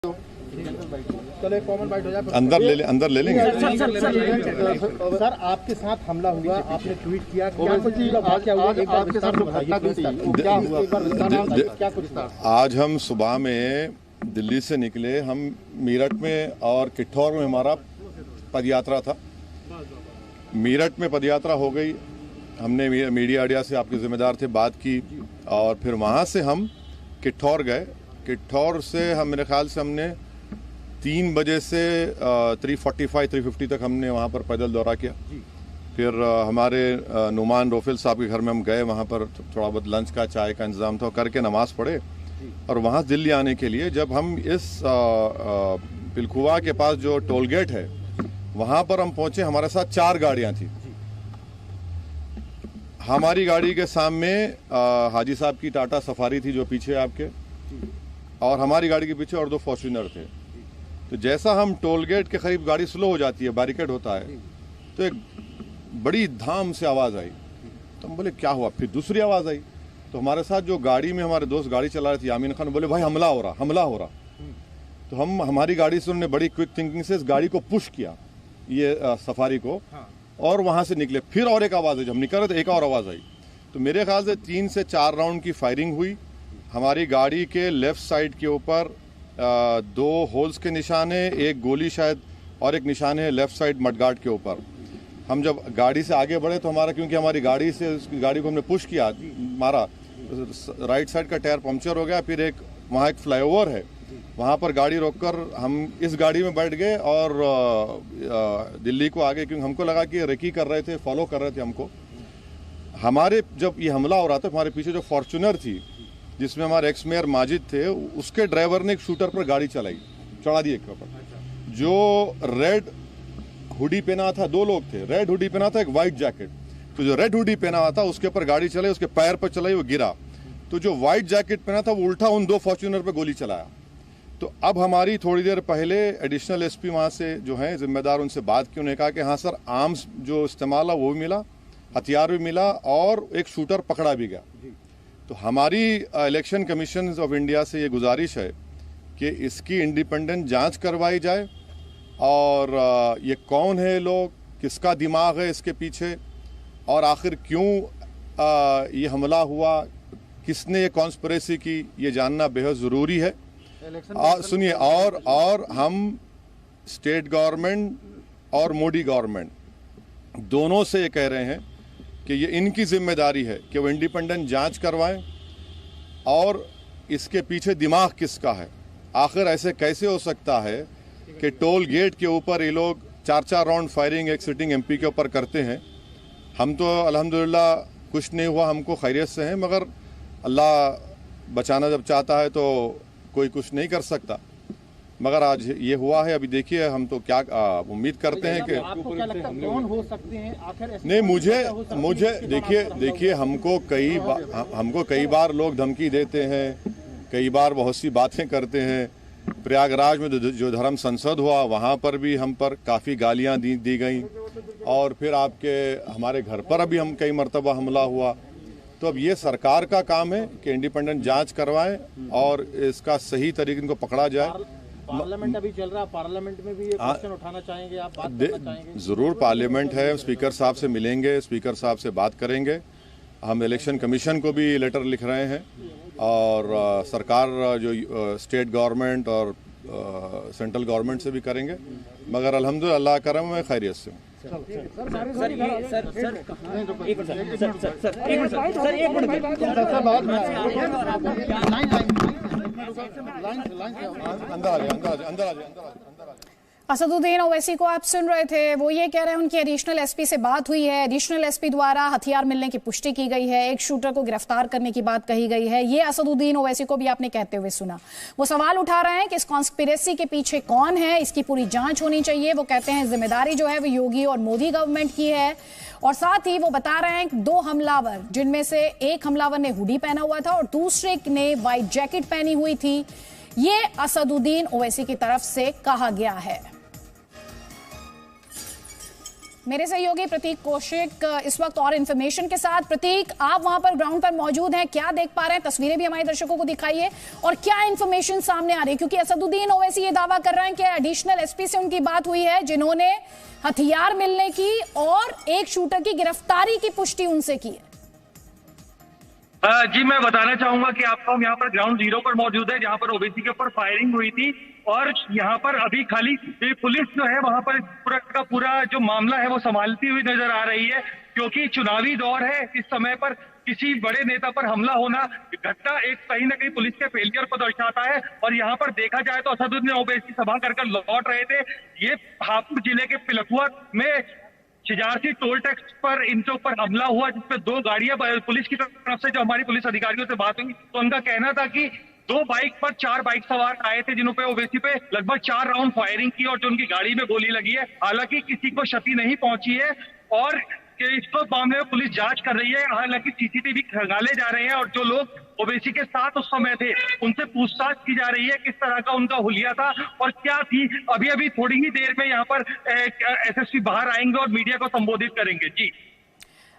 चलो एक common bite हो जाए। अंदर ले लेंगे। सर आपके साथ हमला हुआ, आपने ट्वीट किया, क्या कुछ क्या हुआ? एक बार विस्तार से बताइए क्या कुछ था। आज हम सुबह में दिल्ली से निकले, हम मेरठ में और किठौर में हमारा पदयात्रा था। मेरठ में पदयात्रा हो गई, हमने मीडिया से आपके जिम्मेदार थे बात की, और फिर वहाँ से हम किठौर गए। किठौर से हम मेरे ख्याल से हमने 3 बजे से 3:45-3:50 तक हमने वहाँ पर पैदल दौरा किया। फिर हमारे नुमान रोफिल साहब के घर में हम गए, वहाँ पर थोड़ा बहुत लंच का चाय का इंतज़ाम था, करके नमाज़ पढ़े। और वहाँ दिल्ली आने के लिए जब हम इस पिलखुवा के पास जो टोल गेट है वहाँ पर हम पहुँचे, हमारे साथ 4 गाड़ियाँ थी। हमारी गाड़ी के सामने हाजी साहब की टाटा सफारी थी जो पीछे आपके, और हमारी गाड़ी के पीछे और 2 फॉर्च्यूनर थे। तो जैसा हम टोल गेट के करीब गाड़ी स्लो हो जाती है, बैरिकेड होता है, तो एक बड़ी धाम से आवाज़ आई। तो हम बोले क्या हुआ? फिर दूसरी आवाज़ आई, तो हमारे साथ जो गाड़ी में हमारे दोस्त गाड़ी चला रहे थे यामीन खान, बोले भाई हमला हो रहा। तो हमारी गाड़ी से उन्होंने बड़ी क्विक थिंकिंग से इस गाड़ी को पुश किया, ये सफारी को, और वहाँ से निकले। फिर और एक आवाज़ आई, जब हम निकल रहे थे एक और आवाज़ आई। तो मेरे ख्याल से 3 से 4 राउंड की फायरिंग हुई। हमारी गाड़ी के लेफ्ट साइड के ऊपर 2 होल्स के निशान है, एक गोली शायद, और एक निशान है लेफ्ट साइड मडगार्ड के ऊपर। हम जब गाड़ी से आगे बढ़े तो हमारा, क्योंकि हमारी गाड़ी को हमने पुश किया, मारा, राइट साइड का टायर पंक्चर हो गया। फिर वहाँ एक फ्लाईओवर है, वहाँ पर गाड़ी रोककर हम इस गाड़ी में बैठ गए और दिल्ली को आगे, क्योंकि हमको लगा कि रेकी कर रहे थे, फॉलो कर रहे थे हमको। हमारे जब ये हमला हो रहा था, हमारे पीछे जो फॉर्च्यूनर थी जिसमें हमारे एक्स मेयर माजिद थे, उसके ड्राइवर ने एक शूटर पर गाड़ी चढ़ा दी एक पर। जो रेड हुडी पहना था, 2 लोग थे, रेड हुडी पहना था, एक वाइट जैकेट। तो जो रेड हुडी पहना था उसके ऊपर गाड़ी चलाई, उसके पैर पर चलाई, वो गिरा। तो जो वाइट जैकेट पहना था वो उल्टा उन 2 फॉर्च्यूनर पर गोली चलाया। तो अब हमारी थोड़ी देर पहले एडिशनल एसपी वहाँ से जो है जिम्मेदार, उनसे बात की। उन्होंने कहा कि हाँ सर, आर्म्स जो इस्तेमाल है वो भी मिला, हथियार भी मिला, और एक शूटर पकड़ा भी गया। तो हमारी इलेक्शन कमीशन ऑफ इंडिया से ये गुजारिश है कि इसकी इंडिपेंडेंट जांच करवाई जाए, और ये कौन है लोग, किसका दिमाग है इसके पीछे, और आखिर क्यों ये हमला हुआ, किसने ये कॉन्स्पिरेसी की, ये जानना बेहद ज़रूरी है। सुनिए, और हम स्टेट गवर्नमेंट और मोदी गवर्नमेंट दोनों से ये कह रहे हैं कि ये इनकी जिम्मेदारी है कि वो इंडिपेंडेंट जांच करवाएं, और इसके पीछे दिमाग किसका है। आखिर ऐसे कैसे हो सकता है कि टोल गेट के ऊपर ये लोग 4-4 राउंड फायरिंग एक सिटिंग एमपी के ऊपर करते हैं। हम तो अल्हम्दुलिल्लाह कुछ नहीं हुआ, हमको खैरियत से हैं, मगर अल्लाह बचाना जब चाहता है तो कोई कुछ नहीं कर सकता। मगर आज ये हुआ है। अभी देखिए, हम तो क्या उम्मीद करते हैं कि आपको क्या लगता है कौन हो सकते हैं आखिर? नहीं, मुझे देखिए हमको कई बार लोग धमकी देते हैं, कई बार बहुत सी बातें करते हैं। प्रयागराज में जो धर्म संसद हुआ वहाँ पर भी हम पर काफ़ी गालियाँ दी गई, और फिर हमारे घर पर अभी हम कई मरतबा हमला हुआ। तो अब ये सरकार का काम है कि इंडिपेंडेंट जांच करवाएं और इसका सही तरीके इनको पकड़ा जाए। पार्लियामेंट अभी चल रहा है, पार्लियामेंट में भी ये क्वेश्चन उठाना चाहेंगे आप, बात करना चाहेंगे? जरूर, पार्लियामेंट है, स्पीकर साहब से मिलेंगे, स्पीकर साहब से बात करेंगे। हम इलेक्शन कमीशन को भी लेटर लिख रहे हैं, और सरकार जो स्टेट गवर्नमेंट और सेंट्रल गवर्नमेंट से भी करेंगे। मगर अल्हम्दुलिल्लाह अल्लाह करम है, खैरियत से। असदुद्दीन ओवैसी को आप सुन रहे थे, वो ये कह रहे हैं उनकी एडिशनल एसपी से बात हुई है, एडिशनल एसपी द्वारा हथियार मिलने की पुष्टि की गई है, एक शूटर को गिरफ्तार करने की बात कही गई है। ये असदुद्दीन ओवैसी को भी आपने कहते हुए सुना। वो सवाल उठा रहे हैं कि इस कॉन्स्पिरेसी के पीछे कौन है, इसकी पूरी जांच होनी चाहिए। वो कहते हैं जिम्मेदारी जो है वो योगी और मोदी गवर्नमेंट की है, और साथ ही वो बता रहे हैं 2 हमलावर, जिनमें से एक हमलावर ने हुडी पहना हुआ था और दूसरे ने व्हाइट जैकेट पहनी हुई थी, ये असदुद्दीन ओवैसी की तरफ से कहा गया है। मेरे सहयोगी प्रतीक कौशिक इस वक्त और इन्फॉर्मेशन के साथ। प्रतीक, आप वहां पर ग्राउंड पर मौजूद हैं, क्या देख पा रहे हैं? तस्वीरें भी हमारे दर्शकों को दिखाइए और क्या इन्फॉर्मेशन सामने आ रही है, क्योंकि असदुद्दीन ओवैसी ये दावा कर रहे हैं कि एडिशनल एसपी से उनकी बात हुई है जिन्होंने हथियार मिलने की और एक शूटर की गिरफ्तारी की पुष्टि उनसे की है। जी, मैं बताना चाहूंगा कि आपको हम यहाँ पर ग्राउंड जीरो पर मौजूद है, जहाँ पर ओवैसी के ऊपर फायरिंग हुई थी और यहाँ पर अभी खाली पुलिस जो है वहां पर पूरा का पूरा जो मामला है वो संभालती हुई नजर आ रही है, क्योंकि चुनावी दौर है। इस समय पर किसी बड़े नेता पर हमला होना घटना एक कहीं ना कहीं पुलिस के फेलियर को दर्शाता है। और यहाँ पर देखा जाए तो असदुद्दीन ओवैसी सभा कर लौट रहे थे। ये हापुड़ जिले के पिलखुआ में शिजारसी टोल टैक्स पर इनके ऊपर हमला हुआ, जिसपे 2 गाड़ियां पुलिस की तरफ से, जो हमारी पुलिस अधिकारियों से बात हुई तो उनका कहना था कि 2 बाइक पर 4 बाइक सवार आए थे, जिन्हों पे ओवैसी पे लगभग 4 राउंड फायरिंग की और जो उनकी गाड़ी में गोली लगी है। हालांकि किसी को क्षति नहीं पहुंची है और इसको मामले में पुलिस जांच कर रही है। हालांकि सीसीटीवी खंगाले जा रहे हैं और जो लोग ओवैसी के साथ उस समय थे उनसे पूछताछ की जा रही है, किस तरह का उनका हुलिया था और क्या थी। अभी थोड़ी ही देर में यहाँ पर एसएसपी बाहर आएंगे और मीडिया को संबोधित करेंगे। जी,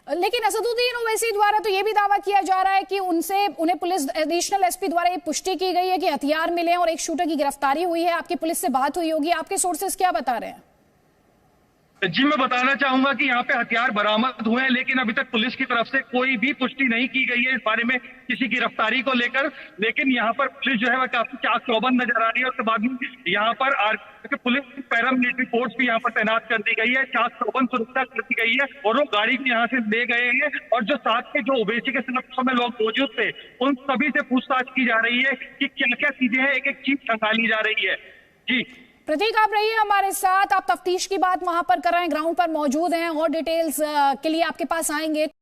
लेकिन असदुद्दीन ओवैसी द्वारा तो यह भी दावा किया जा रहा है कि उन्हें पुलिस एडिशनल एसपी द्वारा ये पुष्टि की गई है कि हथियार मिले और एक शूटर की गिरफ्तारी हुई है। आपकी पुलिस से बात हुई होगी, आपके सोर्सेस क्या बता रहे हैं? जी, मैं बताना चाहूंगा कि यहाँ पे हथियार बरामद हुए हैं, लेकिन अभी तक पुलिस की तरफ से कोई भी पुष्टि नहीं की गई है इस बारे में किसी गिरफ्तारी को लेकर। लेकिन यहाँ पर पुलिस जो है वह काफी चाक चौबंद नजर आ रही है। उसके बाद में यहाँ पर पुलिस पैरामिलिट्री फोर्स भी यहाँ पर तैनात कर दी गई है, चाक चौबंद सुरक्षा कर दी गई है और वो गाड़ी को यहाँ से ले गए हैं। और जो साथ में जो ओवैसी के समय लोग मौजूद थे उन सभी से पूछताछ की जा रही है कि क्या क्या चीजें हैं, एक एक चीज खंगाली जा रही है। जी प्रतीक, आप रहिए हमारे साथ, आप तफ्तीश की बात वहां पर कर रहे हैं, ग्राउंड पर मौजूद हैं और डिटेल्स के लिए आपके पास आएंगे।